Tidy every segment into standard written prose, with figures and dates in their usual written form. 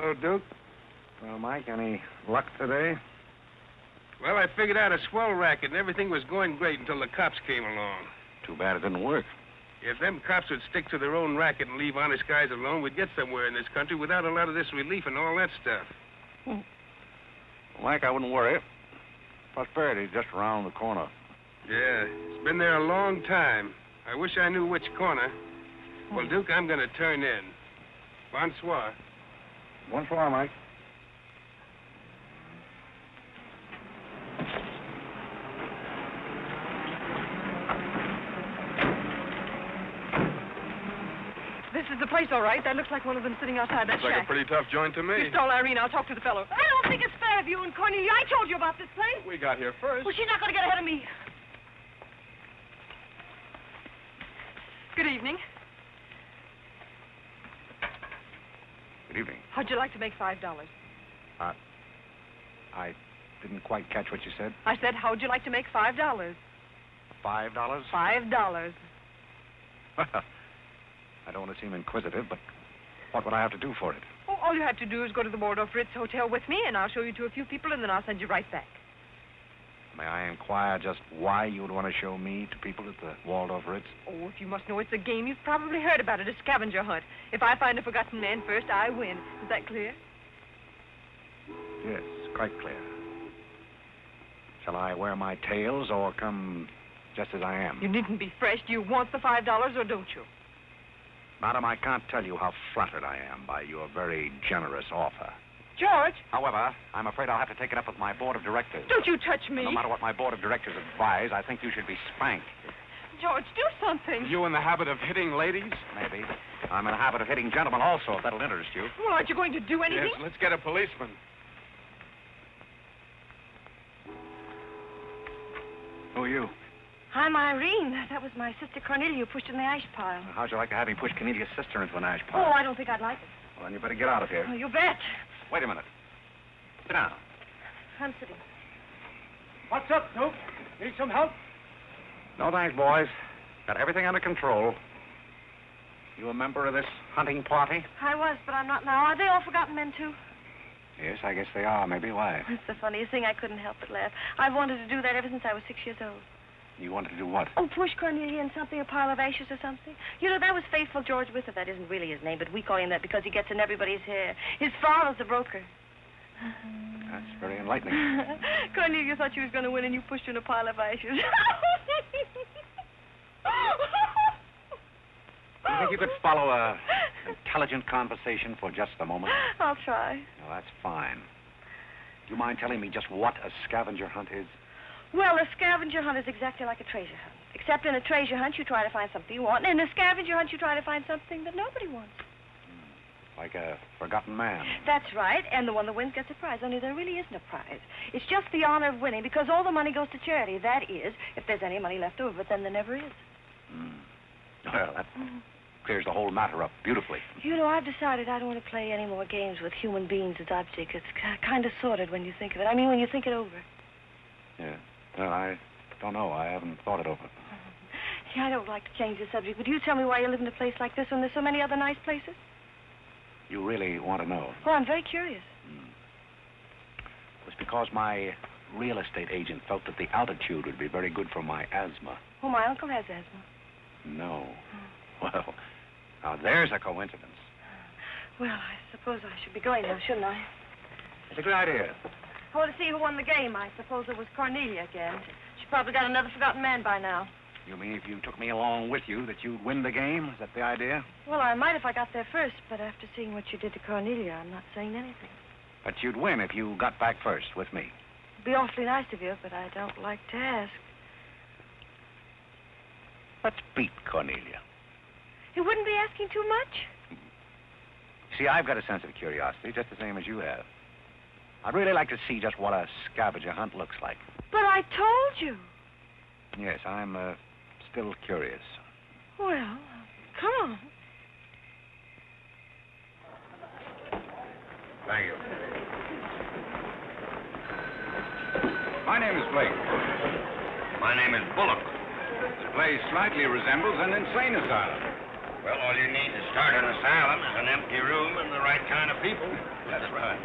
Hello, Duke. Well, Mike, any luck today? Well, I figured out a swell racket, and everything was going great until the cops came along. Too bad it didn't work. If them cops would stick to their own racket and leave honest guys alone, we'd get somewhere in this country without a lot of this relief and all that stuff. Well, Mike, I wouldn't worry. Prosperity's just around the corner. Yeah, it's been there a long time. I wish I knew which corner. Well, Duke, I'm going to turn in. Bonsoir. Bonsoir, Mike. This is the place, all right. That looks like one of them sitting outside that Looks like shack. a pretty tough joint to me. You stole Irene. I'll talk to the fellow. I don't think it's fair of you and Cornelia. I told you about this place. We got here first. Well, she's not going to get ahead of me. Good evening. Good evening. How'd you like to make $5? I didn't quite catch what you said. I said, how'd you like to make $5? $5? $5. Well, I don't want to seem inquisitive, but what would I have to do for it? Oh, all you have to do is go to the Waldorf Ritz Hotel with me, and I'll show you to a few people, and then I'll send you right back. May I inquire just why you would want to show me to people at the Waldorf Ritz? Oh, if you must know it's a game, you've probably heard about it, a scavenger hunt. If I find a forgotten man first, I win. Is that clear? Yes, quite clear. Shall I wear my tails or come just as I am? You needn't be fresh. Do you want the $5 or don't you? Madam, I can't tell you how flattered I am by your very generous offer. George! However, I'm afraid I'll have to take it up with my board of directors. Don't you touch me. No matter what my board of directors advise, I think you should be spanked. George, do something. You in the habit of hitting ladies? Maybe. I'm in the habit of hitting gentlemen also, if that'll interest you. Well, aren't you going to do anything? Yes, let's get a policeman. Who are you? I'm Irene. That was my sister Cornelia who pushed in the ash pile. How'd you like to have me push Cornelia's sister into an ash Oh, pile? I don't think I'd like it. Well, then you better get out of here. Oh, you bet. Wait a minute. Sit down. I'm sitting. What's up, Duke? Need some help? No thanks, boys. Got everything under control. You a member of this hunting party? I was, but I'm not now. Are they all forgotten men, too? Yes, I guess they are. Maybe. Why? It's the funniest thing. I couldn't help but laugh. I've wanted to do that ever since I was 6 years old. You wanted to do what? Oh, push Cornelia in something, a pile of ashes or something. You know, that was Faithful George Wither. That isn't really his name, but we call him that because he gets in everybody's hair. His father's a broker. That's very enlightening. Cornelia thought she was going to win, and you pushed her in a pile of ashes. Do you think you could follow an intelligent conversation for just a moment? I'll try. No, that's fine. Do you mind telling me just what a scavenger hunt is? Well, a scavenger hunt is exactly like a treasure hunt. Except in a treasure hunt, you try to find something you want, and in a scavenger hunt, you try to find something that nobody wants. Like a forgotten man. That's right, and the one that wins gets a prize, only there really isn't a prize. It's just the honor of winning, because all the money goes to charity. That is, if there's any money left over, but then there never is. Well, that clears the whole matter up beautifully. You know, I've decided I don't want to play any more games with human beings as objects. It's kind of sordid when you think of it. I mean, when you think it over. Yeah. Well, I don't know. I haven't thought it over. Yeah, I don't like to change the subject, but you tell me why you live in a place like this when there's so many other nice places? You really want to know? Well, I'm very curious. It was because my real estate agent felt that the altitude would be very good for my asthma. Oh, my uncle has asthma. No. Well, now there's a coincidence. Well, I suppose I should be going now, shouldn't I? It's a good idea. I want to see who won the game. I suppose it was Cornelia again. She probably got another forgotten man by now. You mean if you took me along with you that you'd win the game? Is that the idea? Well, I might if I got there first, but after seeing what you did to Cornelia, I'm not saying anything. But you'd win if you got back first with me. It'd be awfully nice of you, but I don't like to ask. Let's beat Cornelia. You wouldn't be asking too much? See, I've got a sense of curiosity, just the same as you have. I'd really like to see just what a scavenger hunt looks like. But I told you. Yes, I'm still curious. Well, come on. Thank you. My name is Blake. My name is Bullock. This place slightly resembles an insane asylum. Well, all you need to start an asylum is an empty room and the right kind of people. That's right.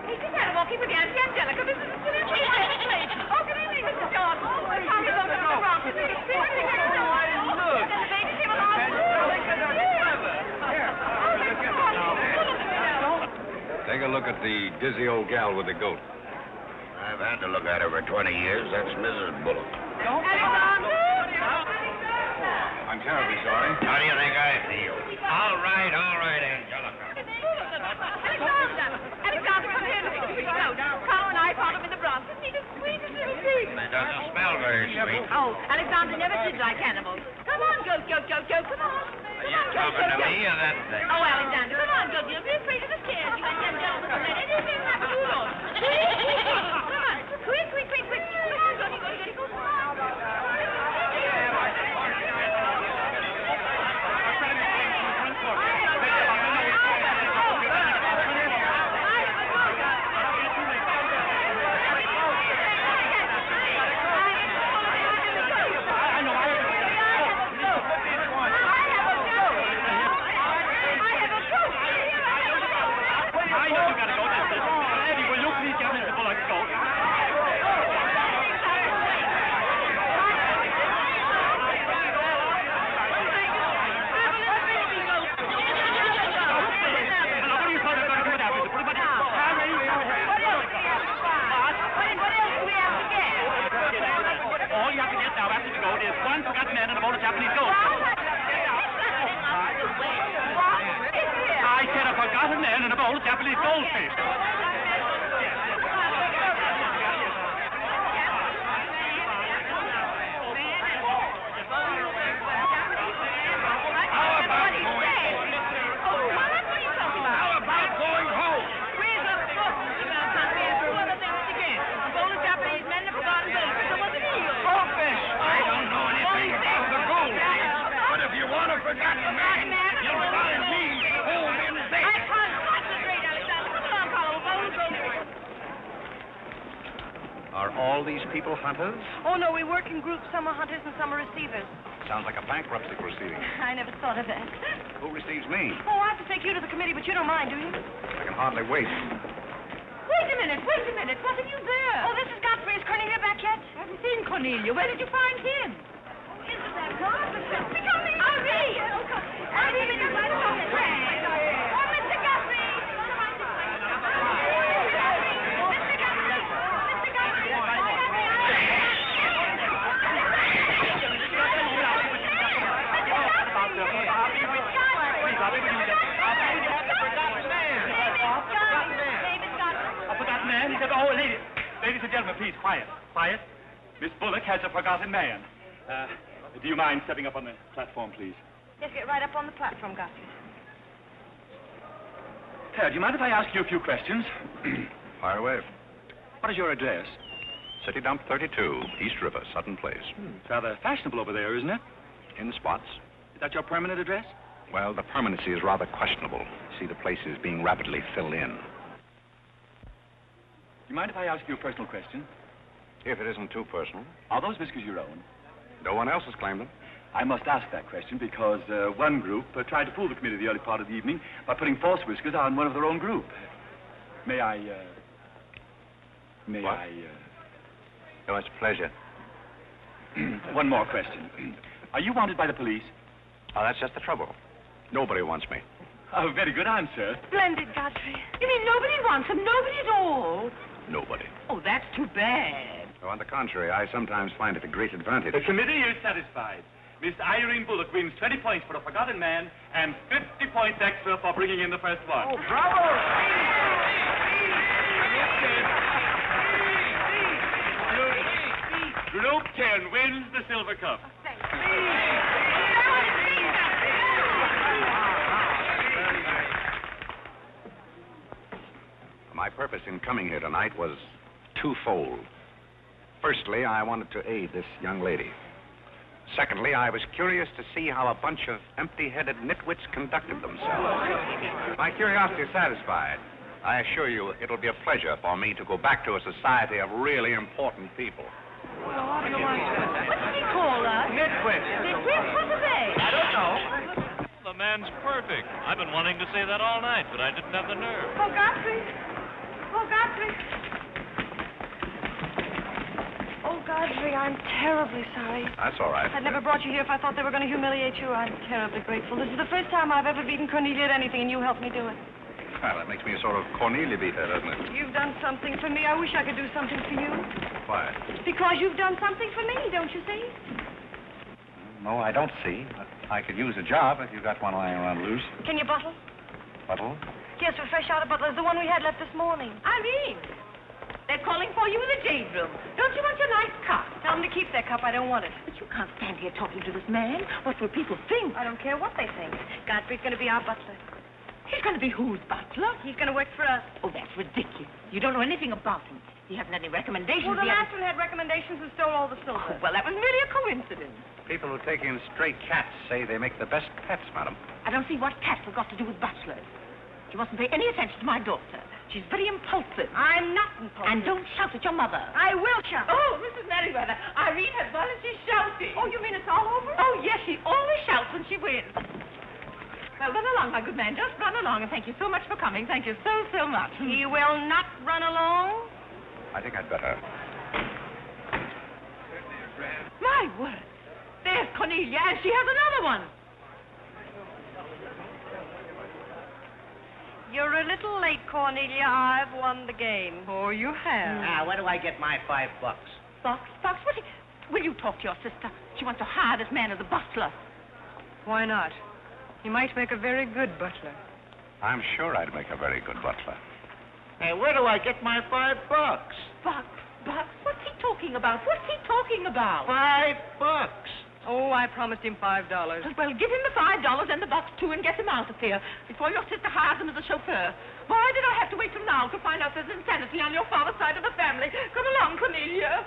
Hey, just had a walking with Auntie Angelica. This is the place. Oh, good evening, Mr. John. Oh, my car is over to the rock. There's a baby came along. Take a look at the dizzy old gal with the goat. I've had to look at her for 20 years. That's Mrs. Bullock. I'm terribly sorry. How do you think I feel? All right, Angelica. Alexander, come here. Carole and I found him in the Bronx. Isn't he the sweetest little thing? It doesn't smell very sweet. Oh, Alexander never did like animals. Come on, goat, come on. Are you talking to me or that thing? Oh, Alexander, come on, goat. You'll be afraid of the stairs. You and young gentlemen will let anything happen to you, Lord. Come on, quick. Come on, goaty, go. Are all these people hunters? Oh, no, we work in groups. Some are hunters and some are receivers. Sounds like a bankruptcy proceeding. I never thought of that. Who receives me? Oh, I have to take you to the committee, but you don't mind, do you? I can hardly wait. Wait a minute. What are you there? Oh, this is Godfrey. Is Cornelia back yet? Haven't seen Cornelia. Where did you find him? Isn't that Godfrey? Hurry! I didn't know my friend. Oh, Mr. Godfrey! Man, he said, oh, ladies and gentlemen, please, quiet. Miss Bullock has a forgotten man. Do you mind stepping up on the platform, please? Yes, get right up on the platform, Godfrey. Do you mind if I ask you a few questions? Fire away. What is your address? City Dump 32, East River, Sutton Place. It's rather fashionable over there, isn't it? In spots. Is that your permanent address? Well, the permanency is rather questionable. See, the place is being rapidly filled in. You mind if I ask you a personal question? If it isn't too personal. Are those whiskers your own? No one else has claimed them. I must ask that question because one group tried to fool the committee the early part of the evening by putting false whiskers on one of their own group. May I... Oh, it's a pleasure. One more question. Are you wanted by the police? Oh, that's just the trouble. Nobody wants me. Oh, very good answer. Splendid, Godfrey. You mean nobody wants him? Nobody at all? Nobody. Oh, that's too bad. Oh, on the contrary, I sometimes find it a great advantage. The committee is satisfied. Miss Irene Bullock wins 20 points for a forgotten man and 50 points extra for bringing in the first one. Oh, bravo! Group 10 wins the silver cup. My purpose in coming here tonight was twofold. Firstly, I wanted to aid this young lady. Secondly, I was curious to see how a bunch of empty-headed nitwits conducted themselves. My curiosity is satisfied. I assure you it'll be a pleasure for me to go back to a society of really important people. What did he call us? Nitwit. Nitwit? What are they? I don't know. The man's perfect. I've been wanting to say that all night, but I didn't have the nerve. Oh, Godfrey. Oh, Godfrey. Oh, Godfrey, I'm terribly sorry. That's all right. I'd never brought you here if I thought they were going to humiliate you. I'm terribly grateful. This is the first time I've ever beaten Cornelia at anything, and you helped me do it. Well, that makes me a sort of Cornelia beater, doesn't it? You've done something for me. I wish I could do something for you. Why? Because you've done something for me, don't you see? No, I don't see. But I could use a job if you got one lying around loose. Can you bottle? Bottle? Yes, we're fresh out of Butler's, the one we had left this morning. Irene, they're calling for you in the jade room. Don't you want your nice cup? Tell them to keep their cup. I don't want it. But you can't stand here talking to this man. What will people think? I don't care what they think. Godfrey's going to be our butler. He's going to be whose butler? He's going to work for us. Oh, that's ridiculous. You don't know anything about him. He hasn't any recommendations. Well, the He last hasn't- one had recommendations and stole all the silver. Oh, well, that was merely a coincidence. People who take in stray cats say they make the best pets, madam. I don't see what cats have got to do with butlers. You mustn't pay any attention to my daughter. She's very impulsive. I'm not impulsive. And don't shout at your mother. I will shout. Oh, Mrs. Merriweather, Irene has won and she's shouting. Oh, you mean it's all over? Oh, yes, she always shouts when she wins. Well, run along, my good man. Just run along, and thank you so much for coming. Thank you so, so much. He will not run along. I think I'd better. My word. There's Cornelia, and she has another one. You're a little late, Cornelia. I've won the game. Oh, you have. Now, where do I get my $5? Fox, will you talk to your sister? She wants to hire this man as a butler. Why not? He might make a very good butler. I'm sure I'd make a very good butler. Hey, where do I get my $5? Bucks? What's he talking about? $5. Oh, I promised him $5. Well, give him the $5 and the bucks, too, and get him out of here before your sister hires him as a chauffeur. Why did I have to wait till now to find out there's insanity on your father's side of the family? Come along, Cornelia.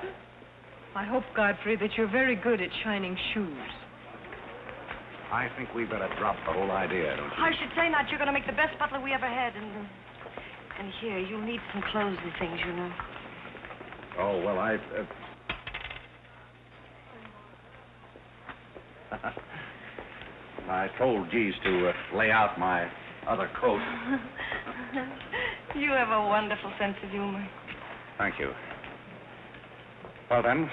I hope, Godfrey, that you're very good at shining shoes. I think we better drop the whole idea, don't you? I should say not. You're going to make the best butler we ever had. And here, you'll need some clothes and things, you know. Oh, well, I told Jeeves to lay out my other coat. You have a wonderful sense of humor. Thank you. Well, then,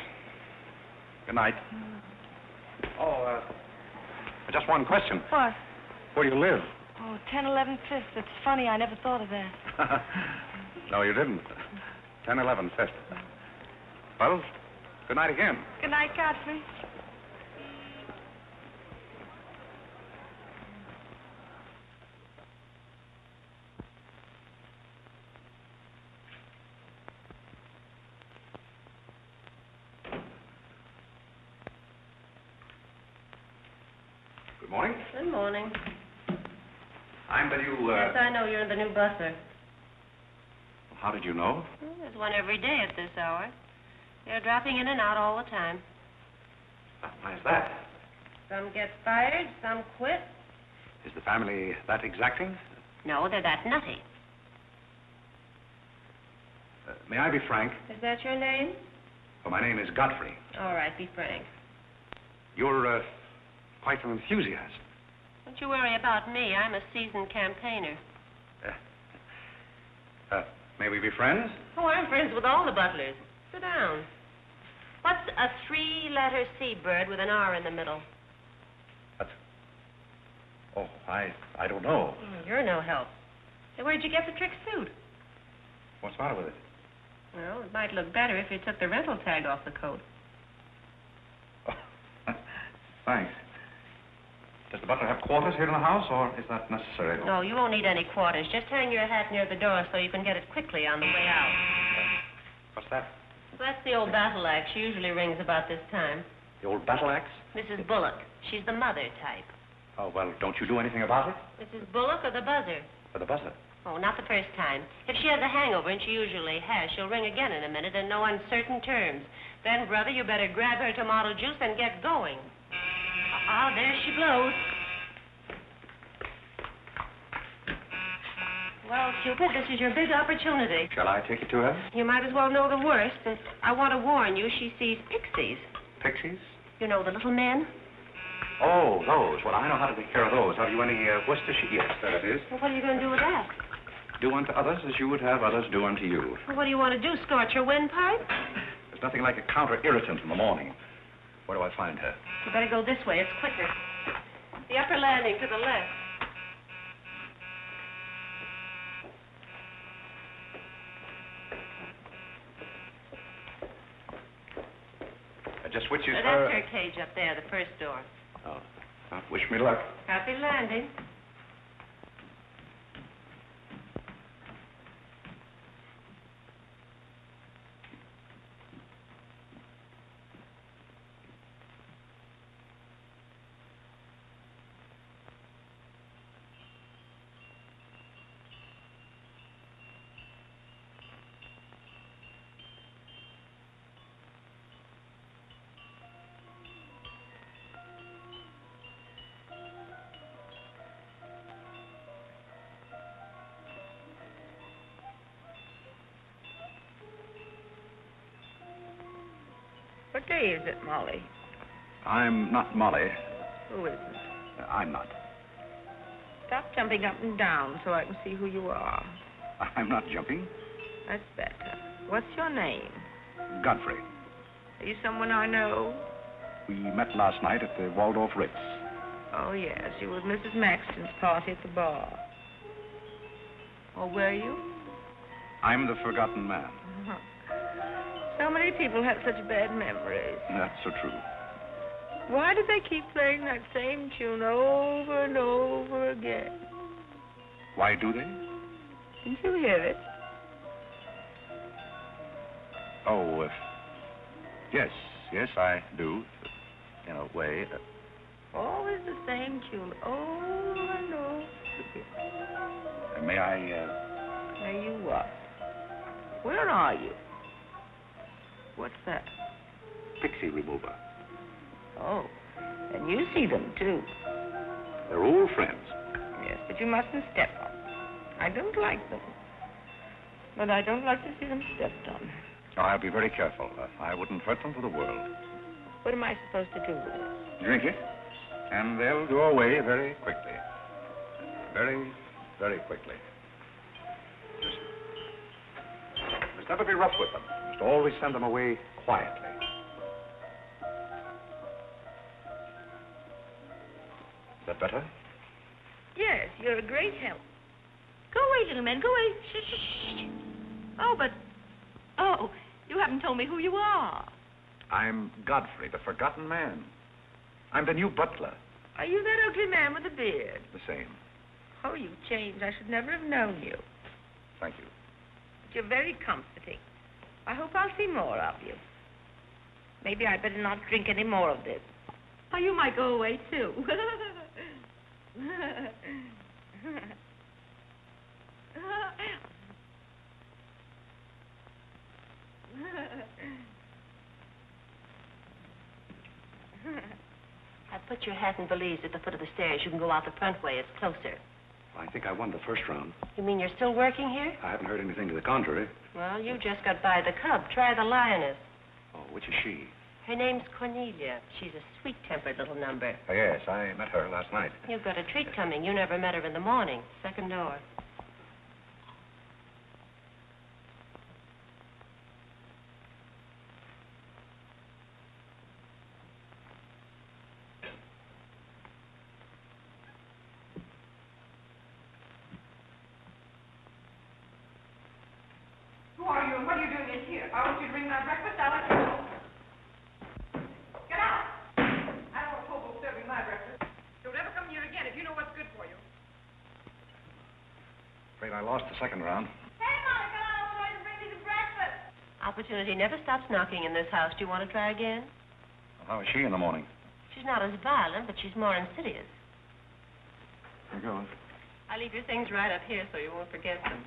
good night. Oh, just one question. What? Where do you live? Oh, 1011 Fifth. It's funny. I never thought of that. No, you didn't. 1011 Fifth. Well, good night again. Good night, Godfrey. Good morning. Good morning. I'm the new, Yes, I know you're the new butler. How did you know? Well, there's one every day at this hour. They're dropping in and out all the time. Why is that? Some get fired, some quit. Is the family that exacting? No, they're that nutty. May I be frank? Is that your name? Well, my name is Godfrey. All right, be frank. You're, quite an enthusiast. Don't you worry about me. I'm a seasoned campaigner. May we be friends? Oh, I'm friends with all the butlers. Sit down. What's a three-letter seabird with an R in the middle? Oh, I don't know. You're no help. Hey, where'd you get the trick suit? What's the matter with it? Well, it might look better if you took the rental tag off the coat. Oh, thanks. Does the butler have quarters here in the house, or is that necessary? No, you won't need any quarters. Just hang your hat near the door so you can get it quickly on the way out. What's that? Well, that's the old battle axe. She usually rings about this time. The old battle axe? Mrs. Bullock. She's the mother type. Oh, well, don't you do anything about it? Mrs. Bullock or the buzzer? For the buzzer. Oh, not the first time. If she has a hangover, and she usually has, she'll ring again in a minute in no uncertain terms. Then, brother, you better grab her tomato juice and get going. Ah, there she blows. Well, Cupid, this is your big opportunity. Shall I take it to her? You might as well know the worst. And I want to warn you, she sees pixies. Pixies? You know, the little men? Oh, those. Well, I know how to take care of those. Have you any Worcestershire? Yes, there it is. Well, what are you going to do with that? Do unto others as you would have others do unto you. Well, what do you want to do, scorch your windpipe? There's nothing like a counter-irritant in the morning. Where do I find her? You better go this way. It's quicker. The upper landing to the left. Just which is That's her... her cage up there, the first door. Oh. Well, wish me luck. Happy landing. What day is it, Molly? I'm not Molly. Who isn't? I'm not. Stop jumping up and down so I can see who you are. I'm not jumping. That's better. What's your name? Godfrey. Are you someone I know? We met last night at the Waldorf Ritz. Oh, yes. You were at Mrs. Maxton's party at the bar. Or were you? I'm the forgotten man. So many people have such bad memories. That's so true. Why do they keep playing that same tune over and over again? Why do they? Didn't you hear it? Oh, yes, I do, in a way. Always the same tune, over and over again. May I, May you what? Where are you? What's that? Pixie remover. Oh, and you see them, too. They're old friends. Yes, but you mustn't step on. I don't like them. But I don't like to see them stepped on. Oh, I'll be very careful. I wouldn't hurt them for the world. What am I supposed to do with it? Drink it, and they'll go away very quickly. Very, very quickly. Just never be rough with them. Just always send them away quietly. Is that better? Yes, you're a great help. Go away, little man, go away. Shh, shh, shh. Oh, but... Oh, you haven't told me who you are. I'm Godfrey, the forgotten man. I'm the new butler. Are you that ugly man with the beard? The same. Oh, you've changed. I should never have known you. Thank you. But you're very comforting. I hope I'll see more of you. Maybe I'd better not drink any more of this. Oh, you might go away, too. I put your hat and valise at the foot of the stairs. You can go out the front way. It's closer. I think I won the first round. You mean you're still working here? I haven't heard anything to the contrary. Well, you just got by the cub. Try the lioness. Oh, which is she? Her name's Cornelia. She's a sweet-tempered little number. Oh, yes, I met her last night. You've got a treat coming. You never met her in the morning. Second door. Who are you and what are you doing in here? If I want you to bring my breakfast, I'll let you know. Get out! I don't want hobo serving my breakfast. Don't ever come here again if you know what's good for you. Afraid I lost the second round. Hey, Monica, I was trying to bring you some breakfast. Opportunity never stops knocking in this house. Do you want to try again? Well, how is she in the morning? She's not as violent, but she's more insidious. Here goes. I leave your things right up here so you won't forget them.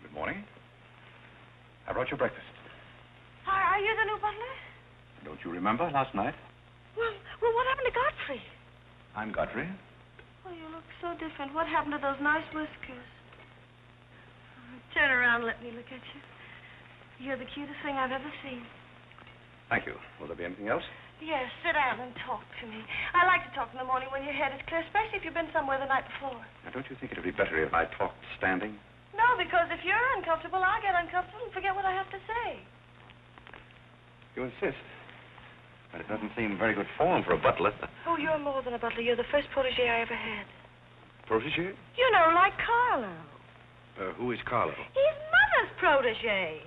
Good morning. I brought you breakfast. Are you the new butler? Don't you remember last night? Well, what happened to Godfrey? I'm Godfrey. Oh, you look so different. What happened to those nice whiskers? Turn around and let me look at you. You're the cutest thing I've ever seen. Thank you. Will there be anything else? Yes, sit down and talk to me. I like to talk in the morning when your head is clear, especially if you've been somewhere the night before. Now, don't you think it would be better if I talked standing? No, because if you're uncomfortable, I'll get uncomfortable and forget what I have to say. You insist. But it doesn't seem very good form for a butler. Oh, you're more than a butler. You're the first protege I ever had. Protege? You know, like Carlo. Who is Carlo? He's Mother's protege.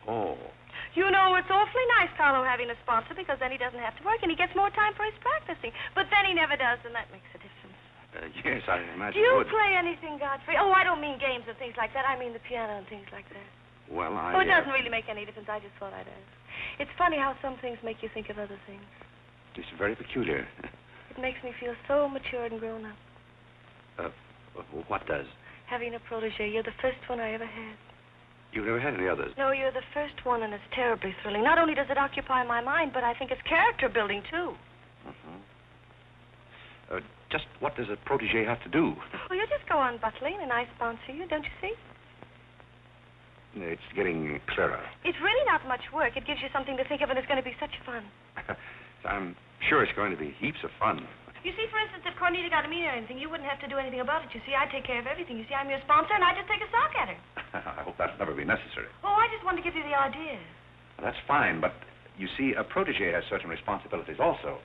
Oh. You know, it's awfully nice, Carlo, having a sponsor, because then he doesn't have to work and he gets more time for his practicing. But then he never does, and that makes a difference. Yes, I imagine Do you would. play anything, Godfrey? Oh, I don't mean games and things like that. I mean the piano and things like that. Well, Oh, it doesn't really make any difference. I just thought I'd ask. It's funny how some things make you think of other things. It's very peculiar. It makes me feel so matured and grown up. What does? Having a protege. You're the first one I ever had. You've never had any others? No, you're the first one, and it's terribly thrilling. Not only does it occupy my mind, but I think it's character building, too. Just what does a protege have to do? Well, you just go on butling, and I sponsor you, don't you see? It's getting clearer. It's really not much work. It gives you something to think of, and it's going to be such fun. I'm sure it's going to be heaps of fun. You see, for instance, if Cornelia got a mean or anything, you wouldn't have to do anything about it. You see, I take care of everything. You see, I'm your sponsor, and I just take a sock at her. I hope that'll never be necessary. Oh, I just wanted to give you the idea. Well, that's fine, but you see, a protege has certain responsibilities also.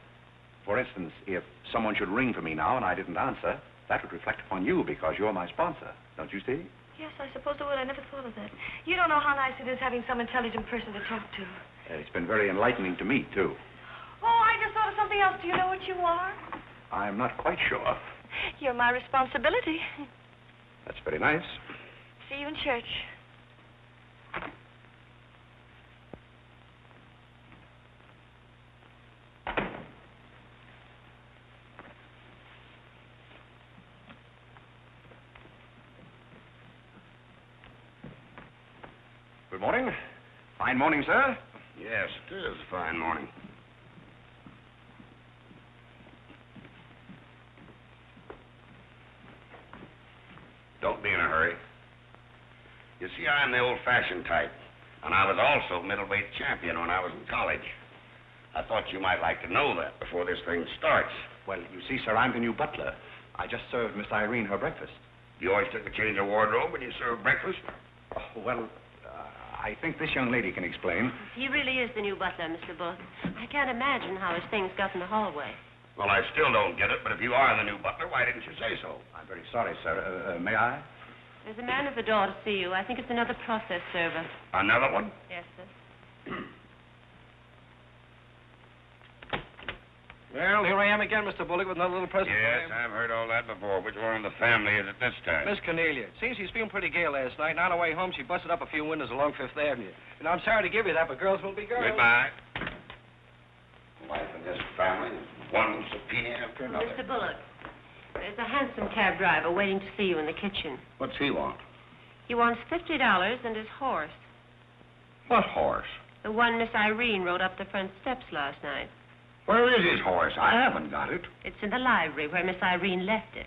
For instance, if someone should ring for me now and I didn't answer, that would reflect upon you because you're my sponsor. Don't you see? Yes, I suppose it would. I never thought of that. You don't know how nice it is having some intelligent person to talk to. It's been very enlightening to me, too. Oh, I just thought of something else. Do you know what you are? I'm not quite sure. You're my responsibility. That's very nice. See you in church. Good morning. Fine morning, sir. Yes, it is a fine morning. Don't be in a hurry. You see, I'm the old-fashioned type, and I was also middleweight champion when I was in college. I thought you might like to know that before this thing starts. Well, you see, sir, I'm the new butler. I just served Miss Irene her breakfast. You always took a change of wardrobe when you served breakfast? Oh, well, I think this young lady can explain. He really is the new butler, Mr. Bull. I can't imagine how his things got in the hallway. Well, I still don't get it, but if you are the new butler, why didn't you say so? I'm very sorry, sir. May I? There's a man at the door to see you. I think it's another process server. Another one? Yes, sir. Well, here I am again, Mr. Bullock, with another little present Yes, for you. I've heard all that before. Which one of the family is it this time? Miss Cornelia. Seems she's feeling pretty gay last night, and on her way home, she busted up a few windows along Fifth Avenue. And I'm sorry to give you that, but girls will be girls. Goodbye. Life in this family is one subpoena after another. Mr. Bullock, there's a hansom cab driver waiting to see you in the kitchen. What's he want? He wants $50 and his horse. What horse? The one Miss Irene rode up the front steps last night. Where is his horse? I haven't got it. It's in the library where Miss Irene left it.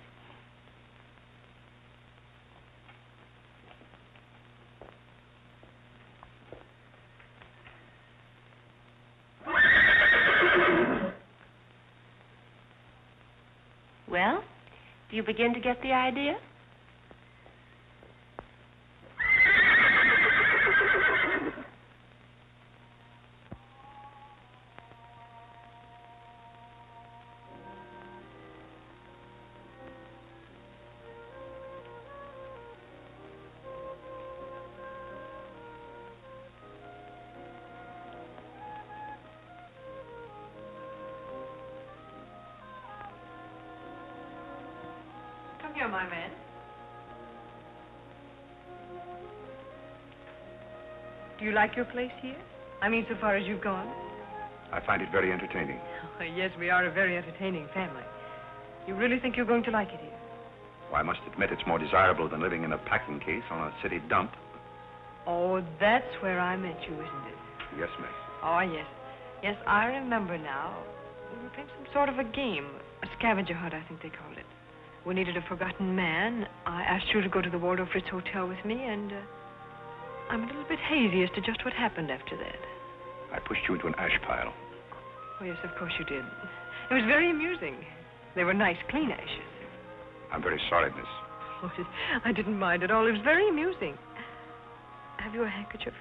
Well, do you begin to get the idea? Come here, my man. Do you like your place here? I mean, so far as you've gone? I find it very entertaining. Oh, yes, we are a very entertaining family. You really think you're going to like it here? Well, I must admit it's more desirable than living in a packing case on a city dump. Oh, that's where I met you, isn't it? Yes, miss. Oh, yes. Yes, I remember now. We were playing some sort of a game. A scavenger hunt, I think they called it. We needed a forgotten man. I asked you to go to the Waldorf Ritz Hotel with me, and I'm a little bit hazy as to just what happened after that. I pushed you into an ash pile. Oh, yes, of course you did. It was very amusing. They were nice, clean ashes. I'm very sorry, miss. Oh, I didn't mind at all. It was very amusing. Have you a handkerchief?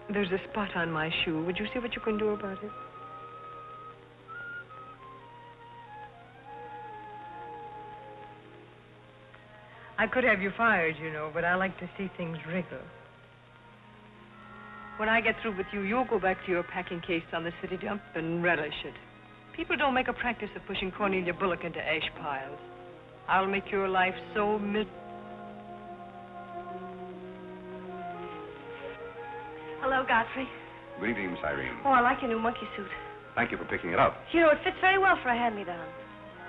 There's a spot on my shoe. Would you see what you can do about it? I could have you fired, you know, but I like to see things wriggle. When I get through with you, you'll go back to your packing case on the city dump and relish it. People don't make a practice of pushing Cornelia Bullock into ash piles. I'll make your life so Hello, Godfrey. Good evening, Miss Irene. Oh, I like your new monkey suit. Thank you for picking it up. You know, it fits very well for a hand-me-down.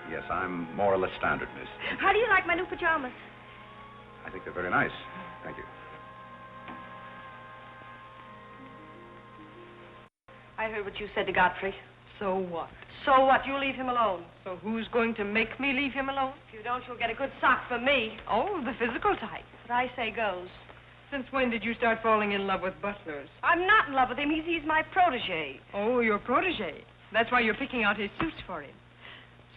Yes, I'm more or less standard, miss. How do you like my new pajamas? I think they're very nice. Thank you. I heard what you said to Godfrey. So what? So what? You leave him alone. So who's going to make me leave him alone? If you don't, you'll get a good sock from me. Oh, the physical type. What I say goes. Since when did you start falling in love with butlers? I'm not in love with him. He's my protege. Oh, your protege. That's why you're picking out his suits for him.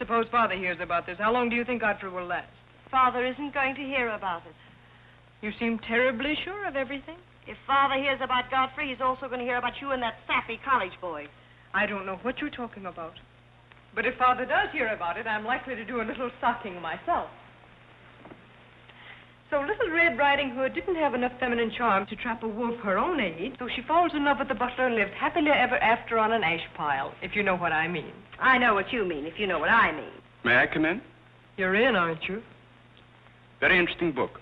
Suppose Father hears about this. How long do you think Godfrey will last? Father isn't going to hear about it. You seem terribly sure of everything. If Father hears about Godfrey, he's also going to hear about you and that sappy college boy. I don't know what you're talking about. But if Father does hear about it, I'm likely to do a little socking myself. So Little Red Riding Hood didn't have enough feminine charm to trap a wolf her own age, so she falls in love with the butler and lived happily ever after on an ash pile, if you know what I mean. I know what you mean, if you know what I mean. May I come in? You're in, aren't you? Very interesting book.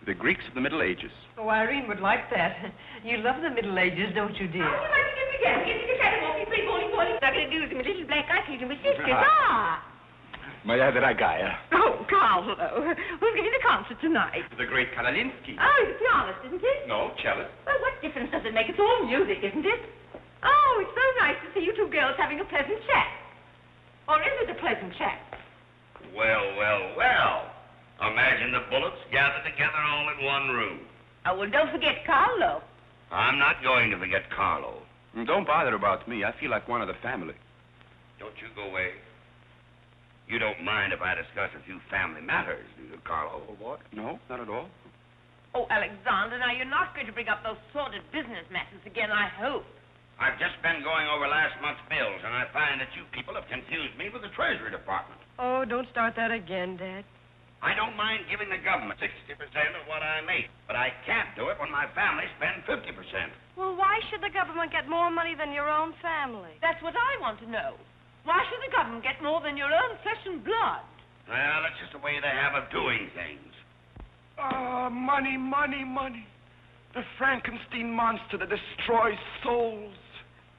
The Greeks of the Middle Ages. Oh, Irene would like that. You love the Middle Ages, don't you, dear? Oh, you might begin again. Get the cat walking, pretty bowling, bowling. I'm going to do with my little black eye feeding with sisters. Ah! Moja dragaya. Oh, Carole. Who's giving the concert tonight? The great Karolinsky. Oh, he's a pianist, isn't he? No, cellist. Well, what difference does it make? It's all music, isn't it? Oh, it's so nice to see you two girls having a pleasant chat. Or is it a pleasant chat? Well, well, well. Imagine the Bullocks gathered together all in one room. Oh, well, don't forget Carlo. I'm not going to forget Carlo. Don't bother about me. I feel like one of the family. Don't you go away. You don't mind if I discuss a few family matters, do you, Carlo, old boy? No, not at all. Oh, Alexander, now you're not going to bring up those sordid business matters again, I hope. I've just been going over last month's bills, and I find that you people have confused me with the Treasury Department. Oh, don't start that again, Dad. I don't mind giving the government 60% of what I make, but I can't do it when my family spends 50%. Well, why should the government get more money than your own family? That's what I want to know. Why should the government get more than your own flesh and blood? Well, that's just the way they have of doing things. Money, money, money. The Frankenstein monster that destroys souls.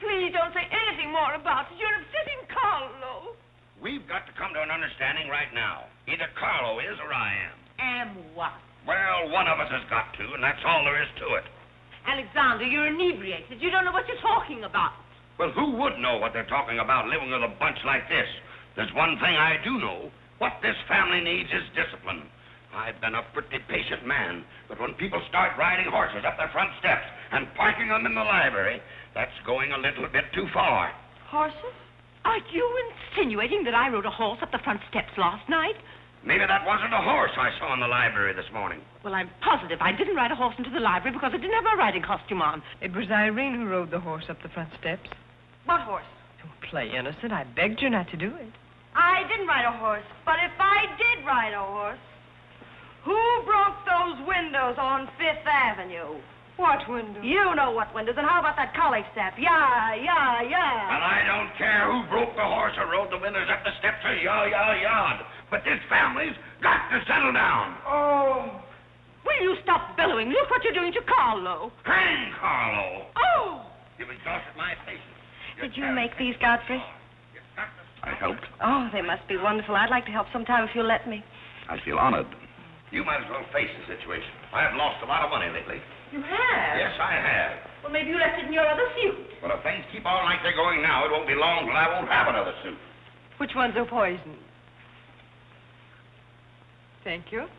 Please don't say anything more about it. You're upsetting Carlo. We've got to come to an understanding right now. Either Carlo is or I am. Am what? Well, one of us has got to, and that's all there is to it. Alexander, you're inebriated. You don't know what you're talking about. Well, who would know what they're talking about living with a bunch like this? There's one thing I do know. What this family needs is discipline. I've been a pretty patient man, but when people start riding horses up their front steps and parking them in the library, that's going a little bit too far. Horses? Are you insinuating that I rode a horse up the front steps last night? Maybe that wasn't a horse I saw in the library this morning. Well, I'm positive I didn't ride a horse into the library because I didn't have my riding costume on. It was Irene who rode the horse up the front steps. What horse? Don't play innocent. I begged you not to do it. I didn't ride a horse, but if I did ride a horse, who broke those windows on Fifth Avenue? What windows? You know what windows, and how about that college step? Yeah. Well, I don't care who broke the horse or rode the windows up the steps or yard. But this family's got to settle down. Oh. Will you stop bellowing? Look what you're doing to Carlo. Hang Carlo. Oh. You've exhausted my patience. Did you make these, Godfrey? I helped. Oh, they must be wonderful. I'd like to help sometime if you'll let me. I feel honored. You might as well face the situation. I have lost a lot of money lately. You have? Yes, I have. Well, maybe you left it in your other suit. Well, if things keep on like they're going now, it won't be long till I won't have another suit. Which ones are poisoned? thank you.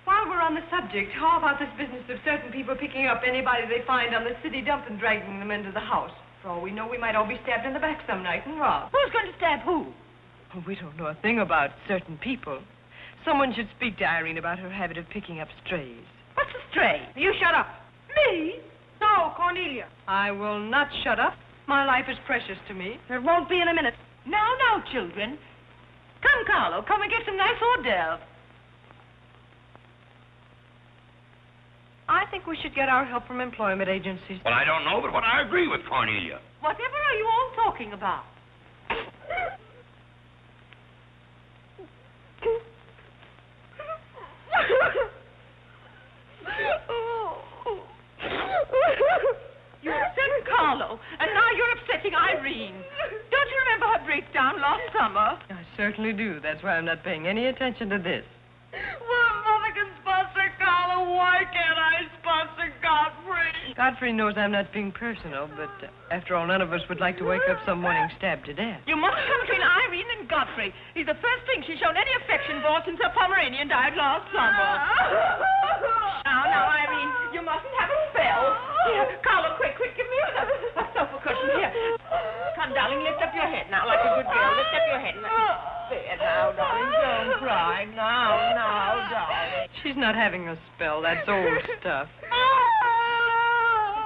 While we're on the subject, how about this business of certain people picking up anybody they find on the city dump and dragging them into the house? For all we know, we might all be stabbed in the back some night and robbed. Who's going to stab who? Oh, we don't know a thing about certain people. Someone should speak to Irene about her habit of picking up strays. What's a stray? You shut up. Me? No, Cornelia. I will not shut up. My life is precious to me. It won't be in a minute. Now, children. Come, Carlo, come and get some nice hors d'oeuvre. I think we should get our help from employment agencies. Well, I don't know, but I agree with Cornelia. Whatever are you all talking about? You upset Carlo, and now you're upsetting Irene. Don't you remember her breakdown last summer? I certainly do. That's why I'm not paying any attention to this. Well, Mother can sponsor Carlo. Why can't I sponsor Godfrey? Godfrey knows I'm not being personal, but after all, none of us would like to wake up some morning stabbed to death. You must come between Irene and Godfrey. He's the first thing she's shown any affection for since her Pomeranian died last summer. Now, Irene, you mustn't have a spell. Here, Carlo, quick, give me a sofa cushion. Here. Come, darling, lift up your head now, like a good girl. Lift up your head. There, now, darling, don't cry. Now, darling. She's not having a spell. That's old stuff.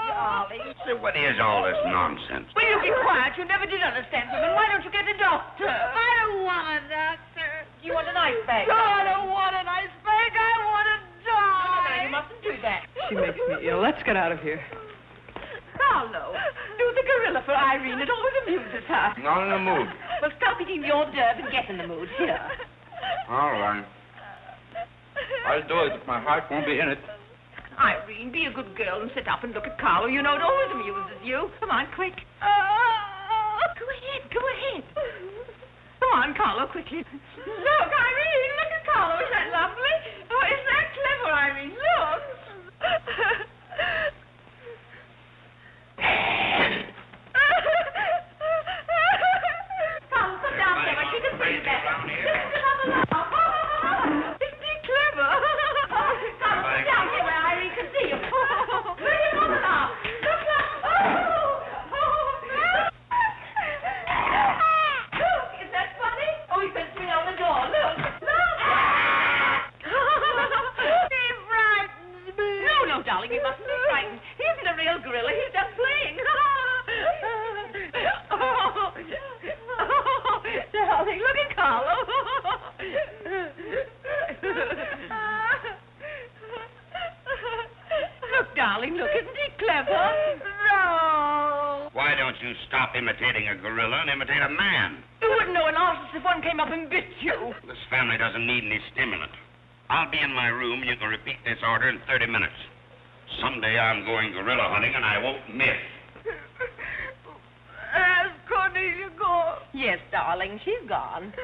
Darling. So what is all this nonsense? Will you be quiet? You never did understand women. Why don't you get a doctor? I don't want a doctor. You want an ice bag? No, I don't want an ice bag. I want to die. No, you mustn't do that. She makes me ill. Let's get out of here. Carlo, do the gorilla for Irene. It always amuses her. Not in the mood. Well, stop eating your nerve and get in the mood. Here. All right. I'll do it, but my heart won't be in it. Irene, be a good girl and sit up and look at Carlo. You know it always amuses you. Come on, quick. Go ahead. Come on, Carlo, quickly. Look, Irene, look at Carlo. Isn't that lovely? Oh, isn't that clever, Irene? Look. Carlo, come down there. She can see you better. Isn't he clever? Carlo, come down here where Irene can see you. Where you look now? Look now. Look, isn't that funny? Oh, he puts me on the door. Look. He frightens me. No, darling, you mustn't be frightened. He isn't a real gorilla. He's just playing. Darling, look at Carlo. Look, darling, look. Isn't he clever? No. Why don't you stop imitating a gorilla and imitate a man? You wouldn't know an artist if one came up and bit you. This family doesn't need any stimulant. I'll be in my room. You can repeat this order in 30 minutes. Someday I'm going gorilla hunting, and I won't miss. Has Cornelia gone? Yes, darling, she's gone.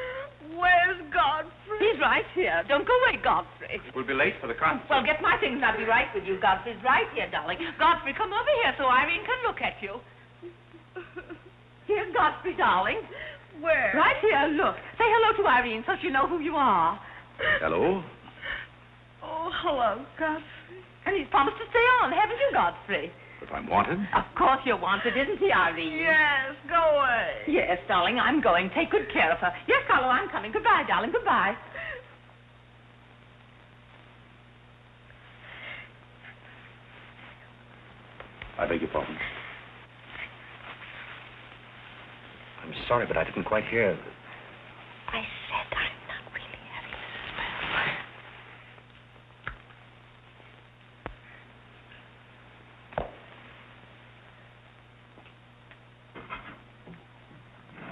Where's Godfrey? He's right here. Don't go away, Godfrey. We'll be late for the concert. Well, get my things and I'll be right with you. Godfrey's right here, darling. Godfrey, come over here so Irene can look at you. Here's Godfrey, darling. Where? Right here, look. Say hello to Irene so she'll know who you are. Hello? Oh, hello, Godfrey. And he's promised to stay on, haven't you, Godfrey? If I'm wanted? Of course you're wanted, isn't he, Irene? Yes, go away. Yes, darling, I'm going. Take good care of her. Yes, Carlo, I'm coming. Goodbye, darling, goodbye. I beg your pardon. I'm sorry, but I didn't quite hear. I said I'm not really having a spell.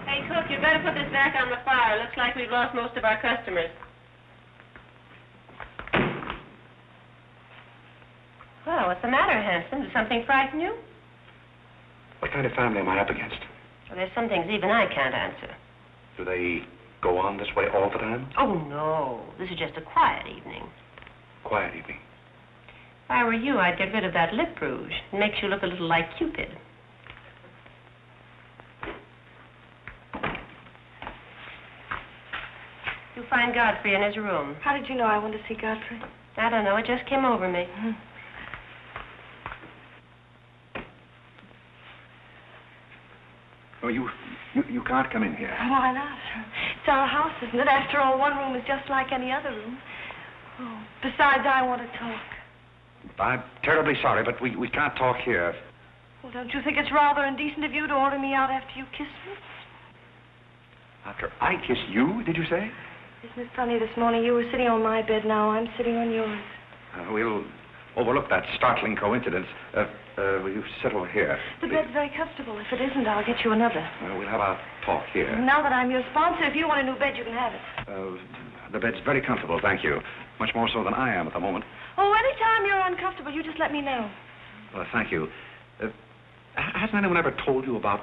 Hey, cook, you'd better put this back on the fire. Looks like we've lost most of our customers. Well, what's the matter, Hanson? Did something frighten you? What kind of family am I up against? Well, there's some things even I can't answer. Do they go on this way all the time? Oh, no. This is just a quiet evening. Quiet evening. If I were you, I'd get rid of that lip rouge. It makes you look a little like Cupid. You You'll find Godfrey in his room. How did you know I wanted to see Godfrey? I don't know. It just came over me. Oh, you can't come in here. Why not? It's our house, isn't it? After all, one room is just like any other room. Oh, besides, I want to talk. I'm terribly sorry, but we can't talk here. Well, don't you think it's rather indecent of you to order me out after you kissed me? After I kissed you, did you say? Isn't it funny, this morning you were sitting on my bed, now I'm sitting on yours. We'll overlook that startling coincidence. Will you sit over here? The bed's very comfortable. If it isn't, I'll get you another. We'll have our talk here. Now that I'm your sponsor, if you want a new bed, you can have it. The bed's very comfortable, thank you. Much more so than I am at the moment. Oh, anytime you're uncomfortable, you just let me know. Well, thank you. Hasn't anyone ever told you about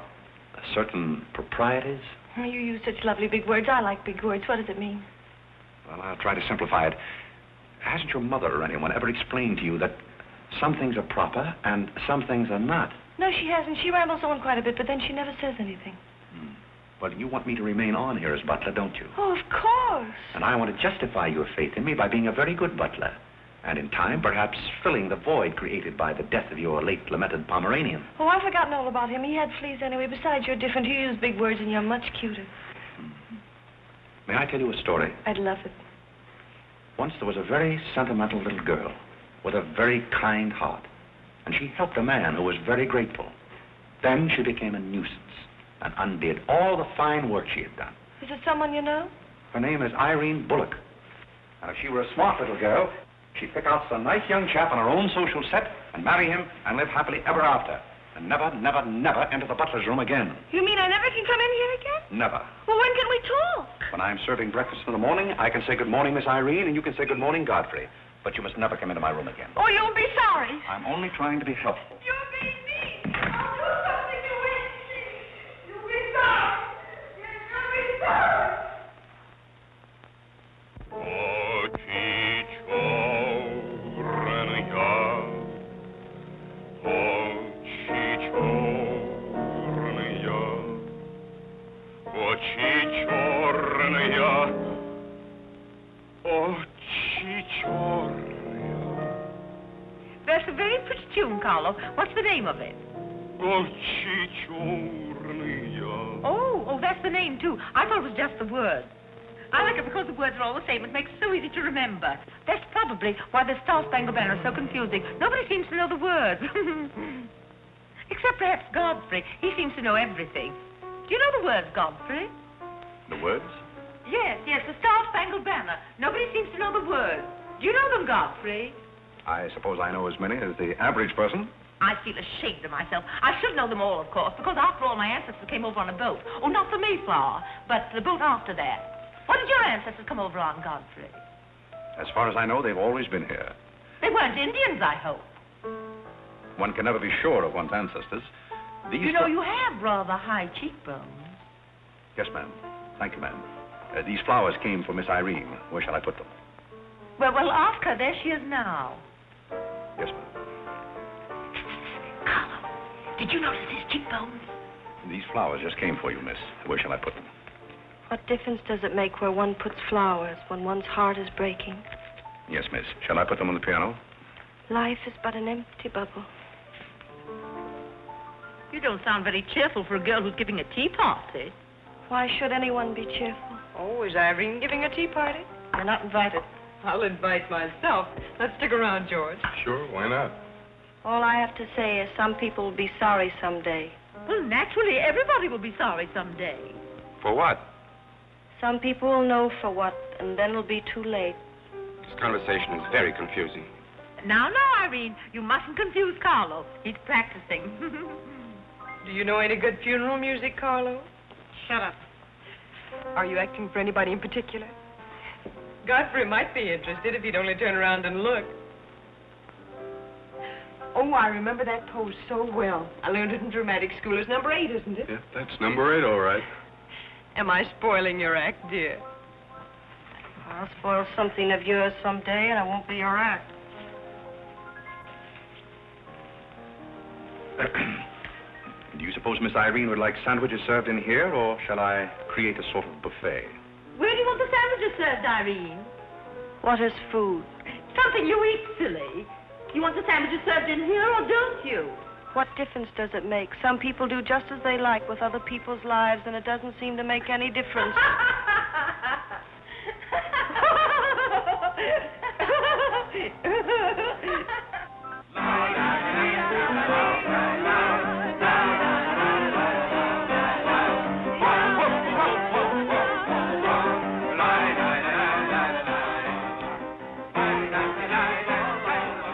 certain proprieties? Oh, you use such lovely big words. I like big words. What does it mean? Well, I'll try to simplify it. Hasn't your mother or anyone ever explained to you that some things are proper and some things are not? No, she hasn't. She rambles on quite a bit, but then she never says anything. Well, you want me to remain on here as butler, don't you? Oh, of course. And I want to justify your faith in me by being a very good butler. And in time, perhaps filling the void created by the death of your late lamented Pomeranian. Oh, I've forgotten all about him. He had fleas anyway. Besides, you're different. You use big words and you're much cuter. May I tell you a story? I'd love it. Once there was a very sentimental little girl with a very kind heart. And she helped a man who was very grateful. Then she became a nuisance and undid all the fine work she had done. Is it someone you know? Her name is Irene Bullock. And if she were a smart little girl, she'd pick out some nice young chap on her own social set and marry him and live happily ever after. And never, never, never enter the butler's room again. You mean I never can come in here again? Never. Well, when can we talk? When I'm serving breakfast in the morning, I can say good morning, Miss Irene, and you can say good morning, Godfrey. But you must never come into my room again. Oh, you'll be sorry. I'm only trying to be helpful. You're being mean. I'll do something to win. You'll be sorry. You'll be sorry. That's a very pretty tune, Carlo. What's the name of it? Oh, that's the name, too. I thought it was just the word. I like it because the words are all the same. It makes it so easy to remember. That's probably why the Star Spangled Banner is so confusing. Nobody seems to know the words. Except perhaps Godfrey. He seems to know everything. Do you know the words, Godfrey? The words? Yes, the Star Spangled Banner. Nobody seems to know the words. Do you know them, Godfrey? I suppose I know as many as the average person. I feel ashamed of myself. I should know them all, of course, because after all, my ancestors came over on a boat. Oh, not the Mayflower, but the boat after that. What did your ancestors come over on, Godfrey? As far as I know, they've always been here. They weren't Indians, I hope. One can never be sure of one's ancestors. You know, you have rather high cheekbones. Yes, ma'am. Thank you, ma'am. These flowers came for Miss Irene. Where shall I put them? Well, ask her. There she is now. Yes, ma'am. Carlo, did you notice his cheekbones? These flowers just came for you, miss. Where shall I put them? What difference does it make where one puts flowers when one's heart is breaking? Yes, miss. Shall I put them on the piano? Life is but an empty bubble. You don't sound very cheerful for a girl who's giving a tea party. Why should anyone be cheerful? Oh, is Irene giving a tea party? You're not invited. I'll invite myself. Let's stick around, George. Sure, why not? All I have to say is some people will be sorry someday. Well, naturally, everybody will be sorry someday. For what? Some people will know for what, and then it'll be too late. This conversation is very confusing. Now, Irene, you mustn't confuse Carlo. He's practicing. Do you know any good funeral music, Carlo? Shut up. Are you acting for anybody in particular? Godfrey might be interested if he'd only turn around and look. Oh, I remember that pose so well. I learned it in dramatic school. It's number 8, isn't it? Yeah, that's number 8, all right. Am I spoiling your act, dear? I'll spoil something of yours someday, and it won't be your act. Do you suppose Miss Irene would like sandwiches served in here, or shall I create a sort of buffet? Where do you want the sandwiches served, Irene? What is food? Something you eat, silly. You want the sandwiches served in here, or don't you? What difference does it make? Some people do just as they like with other people's lives, and it doesn't seem to make any difference.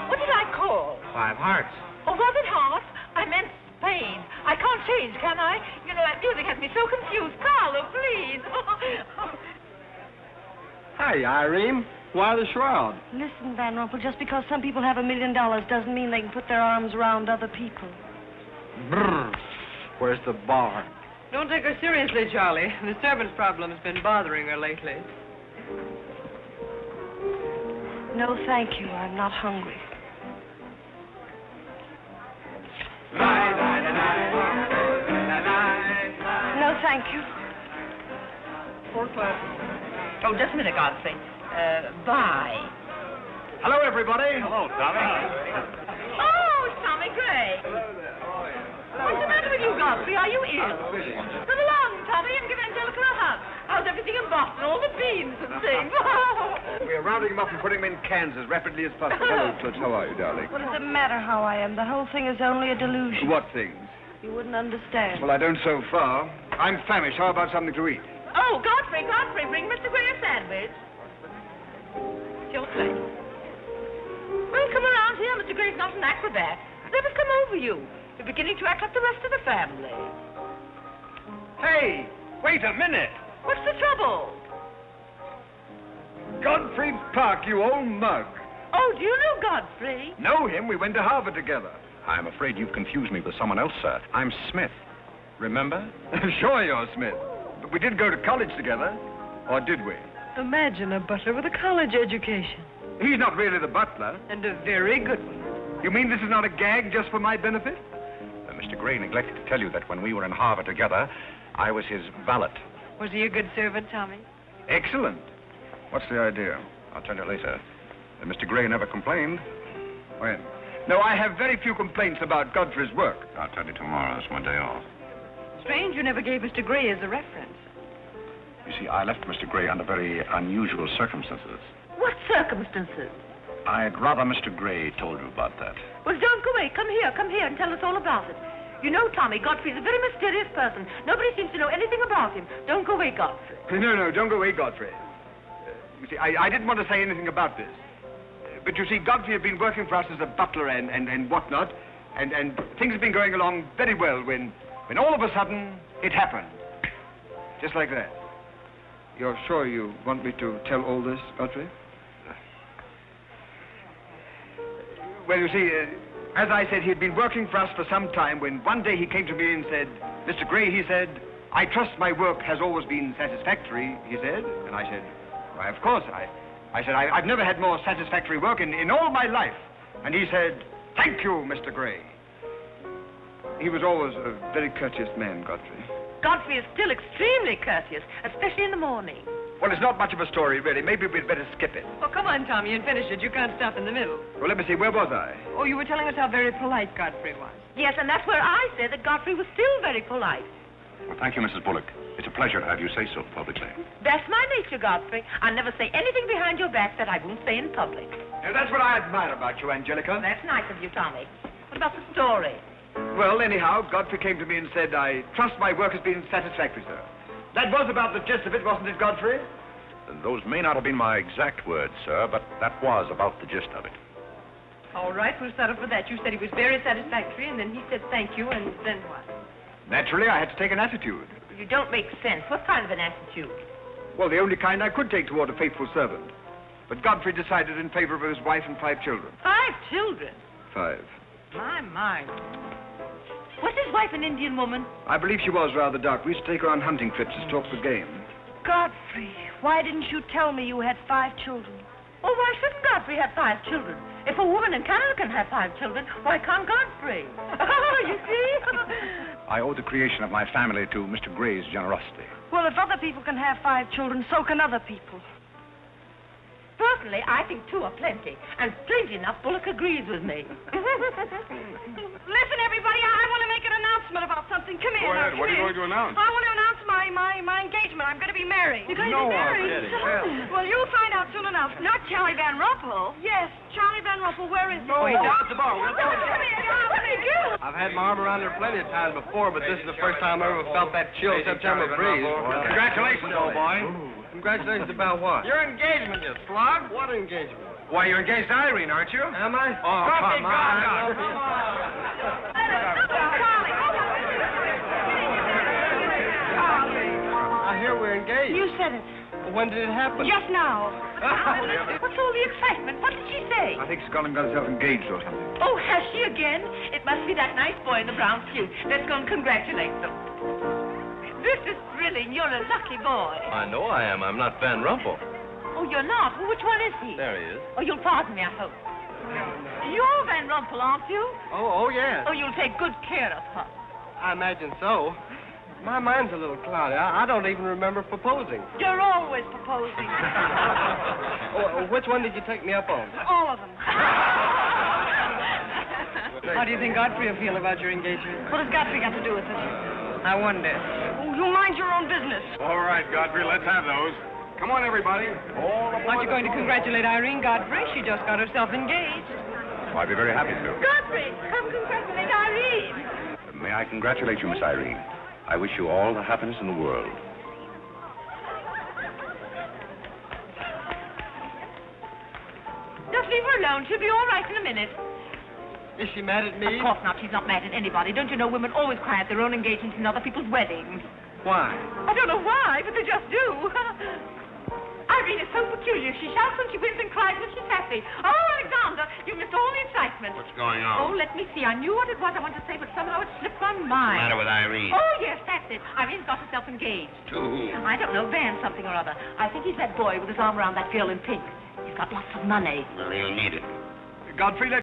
What did I call? 5 hearts. Oh, was it heart? I meant Spain. I can't change, can I? You know, that music has me so confused. Carlo, please. Hi, Irene. Why the shroud? Listen, Van Rumpel, just because some people have $1 million doesn't mean they can put their arms around other people. Brr. Where's the bar? Don't take her seriously, Charlie. The servant problem has been bothering her lately. No, thank you. I'm not hungry. No, thank you. 4 classes. Oh, just a minute, Godfrey. Bye. Hello, everybody. Hello, Tommy. Oh, Tommy Gray. What's the matter with you, Godfrey? Are you ill? Come along, Tommy, and give Angelica a hug. How's everything in Boston? All the beans and things. We're rounding them up and putting them in cans as rapidly as possible. Hello, Toots. How are you, darling? What does it matter how I am? The whole thing is only a delusion. What things? You wouldn't understand. Well, I don't so far. I'm famished. How about something to eat? Oh, Godfrey, bring Mr. Gray a sandwich. It's your place. Well, come around here. Mr. Gray's not an acrobat. Let us come over you. You're beginning to act like the rest of the family. Hey, wait a minute. What's the trouble? Godfrey Park, you old mug. Oh, do you know Godfrey? Know him? We went to Harvard together. I'm afraid you've confused me with someone else, sir. I'm Smith. Remember? Sure you're Smith. But we did go to college together. Or did we? Imagine a butler with a college education. He's not really the butler. And a very good one. You mean this is not a gag just for my benefit? Mr. Gray neglected to tell you that when we were in Harvard together, I was his valet. Was he a good servant, Tommy? Excellent. What's the idea? I'll tell you later. Mr. Gray never complained. When? No, I have very few complaints about Godfrey's work. I'll tell you tomorrow. It's my day off. Strange you never gave Mr. Gray as a reference. You see, I left Mr. Gray under very unusual circumstances. What circumstances? I'd rather Mr. Gray told you about that. Well, don't go away. Come here and tell us all about it. You know, Tommy, Godfrey's a very mysterious person. Nobody seems to know anything about him. Don't go away, Godfrey. No, don't go away, Godfrey. You see, I didn't want to say anything about this. But you see, Godfrey had been working for us as a butler and whatnot, and things have been going along very well when all of a sudden it happened. Just like that. You're sure you want me to tell all this, Godfrey? Well, you see, as I said, he'd been working for us for some time when one day he came to me and said, Mr. Gray, he said, I trust my work has always been satisfactory, he said. And I said, why, of course. I said, I've never had more satisfactory work in all my life. And he said, thank you, Mr. Gray. He was always a very courteous man, Godfrey. Godfrey is still extremely courteous, especially in the morning. Well, it's not much of a story, really. Maybe we'd better skip it. Oh, come on, Tommy, and finish it. You can't stop in the middle. Well, let me see. Where was I? Oh, you were telling us how very polite Godfrey was. Yes, and that's where I said that Godfrey was still very polite. Well, thank you, Mrs. Bullock. It's a pleasure to have you say so publicly. That's my nature, Godfrey. I'll never say anything behind your back that I won't say in public. Now, that's what I admire about you, Angelica. That's nice of you, Tommy. What about the story? Well, anyhow, Godfrey came to me and said, I trust my work has been satisfactory, sir. That was about the gist of it, wasn't it, Godfrey? Those may not have been my exact words, sir, but that was about the gist of it. All right, we'll settle for that. You said he was very satisfactory, and then he said thank you, and then what? Naturally, I had to take an attitude. You don't make sense. What kind of an attitude? Well, the only kind I could take toward a faithful servant. But Godfrey decided in favor of his wife and 5 children. 5 children? 5. My. Was his wife an Indian woman? I believe she was rather dark. We used to take her on hunting trips to stalk the game. Godfrey, why didn't you tell me you had 5 children? Oh, why shouldn't Godfrey have 5 children? If a woman in Canada can have 5 children, why can't Godfrey? You see? I owe the creation of my family to Mr. Gray's generosity. Well, if other people can have 5 children, so can other people. Personally, I think 2 are plenty. And strangely enough, Bullock agrees with me. Listen, everybody, I want to make an announcement about something. Come here. Go ahead. What are you going to announce? I want to announce my engagement. I'm going to be married. You're going to be married? Well, you'll find out soon enough. Not Charlie Van Rumpel. Yes, Charlie Van Rumpel. Where is he? Oh, he's down at the bar. Come here. What did he do? I've had my arm around her plenty of times before, but this is the first time I ever felt that chill September breeze. Congratulations, old boy. Congratulations about what? Your engagement, you slug. What engagement? Why, you're engaged to Irene, aren't you? Am I? Oh, come on. I hear we're engaged. You said it. When did it happen? Just now. What's all the excitement? What did she say? I think she's gone and got herself engaged or something. Oh, has she again? It must be that nice boy in the brown suit. Let's go and congratulate them. This is thrilling. You're a lucky boy. I know I am. I'm not Van Rumpel. Oh, you're not? Well, which one is he? There he is. Oh, you'll pardon me, I hope. You're Van Rumpel, aren't you? Oh, yes. Oh, you'll take good care of her. I imagine so. My mind's a little cloudy. I don't even remember proposing. You're always proposing. Which one did you take me up on? All of them. How do you think Godfrey will feel about your engagement? What has Godfrey got to do with it? I wonder. Oh, you mind your own business. All right, Godfrey, let's have those. Come on, everybody. Aren't you going to congratulate Irene, Godfrey? She just got herself engaged. Oh, I'd be very happy to. Godfrey, come congratulate Irene. May I congratulate you, Miss Irene? I wish you all the happiness in the world. Just leave her alone. She'll be all right in a minute. Is she mad at me? Of course not. She's not mad at anybody. Don't you know women always cry at their own engagements and other people's weddings? Why? I don't know why, but they just do. Irene is so peculiar. She shouts when she wins and cries when she's happy. Oh, Alexander, you missed all the excitement. What's going Oh, on? let me see. I knew what it was I wanted to say, but somehow it slipped my mind. What's the matter with Irene? Oh, yes, that's it. Irene's got herself engaged. To whom? I don't know, Van something or other. I think he's that boy with his arm around that girl in pink. He's got lots of money. Well, he'll need it. Godfrey,